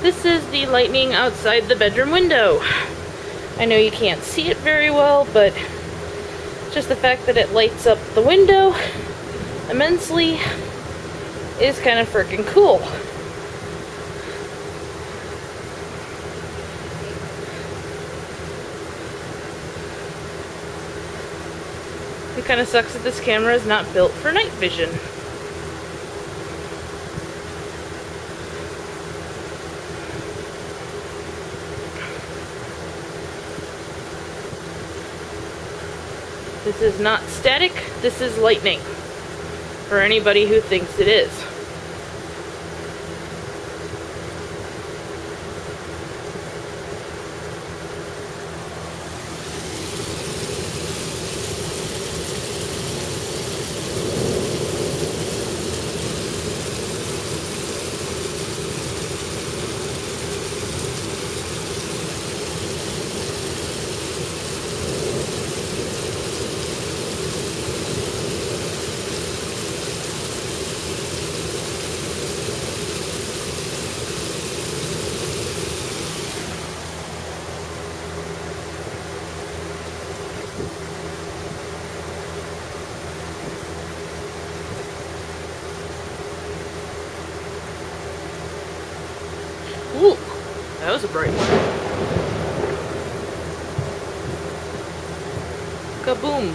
This is the lightning outside the bedroom window. I know you can't see it very well, but just the fact that it lights up the window immensely is kind of freaking cool. It kind of sucks that this camera is not built for night vision. This is not static, this is lightning. For anybody who thinks it is. Ooh, that was a bright one. Kaboom.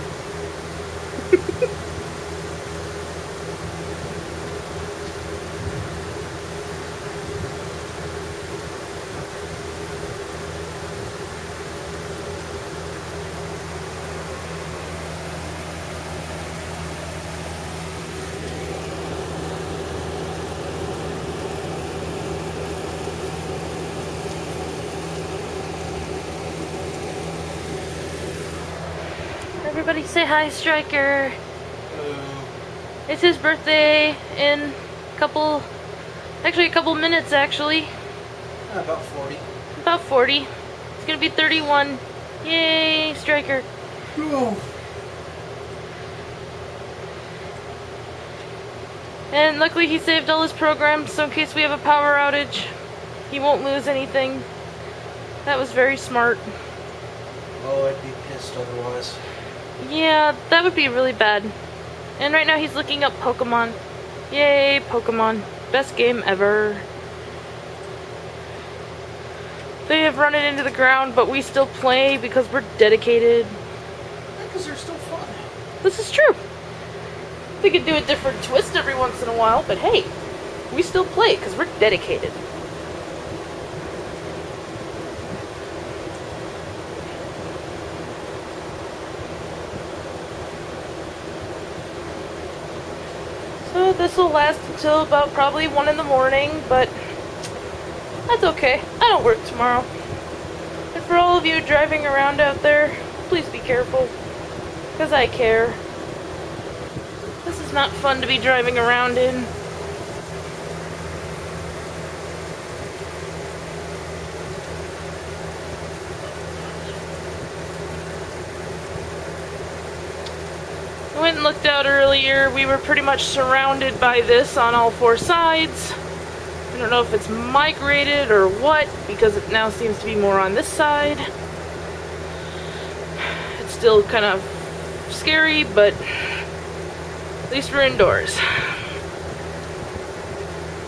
Everybody say hi, Striker. Hello. It's his birthday in a couple minutes actually. About 40. About 40. It's gonna be 31. Yay, Striker. Oh. And luckily he saved all his programs, so in case we have a power outage, he won't lose anything. That was very smart. Oh, I'd be pissed otherwise. Yeah, that would be really bad. And right now he's looking up Pokemon. Yay, Pokemon. Best game ever. They have run it into the ground, but we still play because we're dedicated. Because they're still fun. This is true. We could do a different twist every once in a while, but hey, we still play because we're dedicated. So this will last until about probably 1 in the morning, but that's okay. I don't work tomorrow. And for all of you driving around out there, please be careful, because I care. This is not fun to be driving around in. I went and looked out earlier. We were pretty much surrounded by this on all 4 sides. I don't know if it's migrated or what, because it now seems to be more on this side. It's still kind of scary, but at least we're indoors.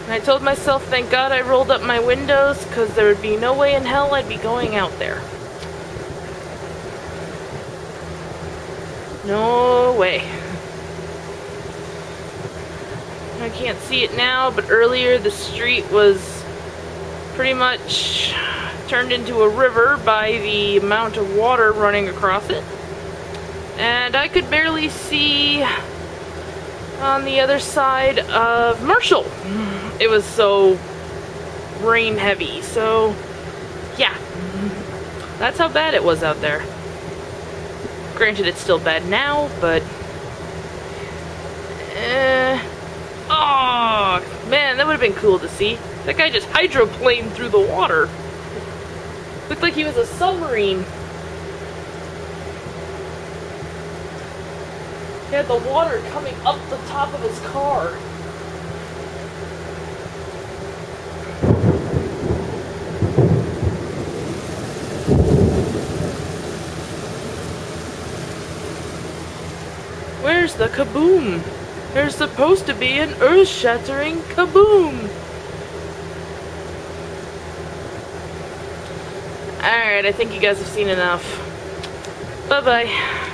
And I told myself, thank God I rolled up my windows, because there would be no way in hell I'd be going out there. No way. I can't see it now, but earlier the street was pretty much turned into a river by the amount of water running across it. And I could barely see on the other side of Marshall. It was so rain heavy, so yeah. That's how bad it was out there. Granted, it's still bad now, but oh man, that would have been cool to see. That guy just hydroplaned through the water. Looked like he was a submarine. He had the water coming up the top of his car. there's the kaboom. There's supposed to be an earth-shattering kaboom. Alright, I think you guys have seen enough. Bye-bye.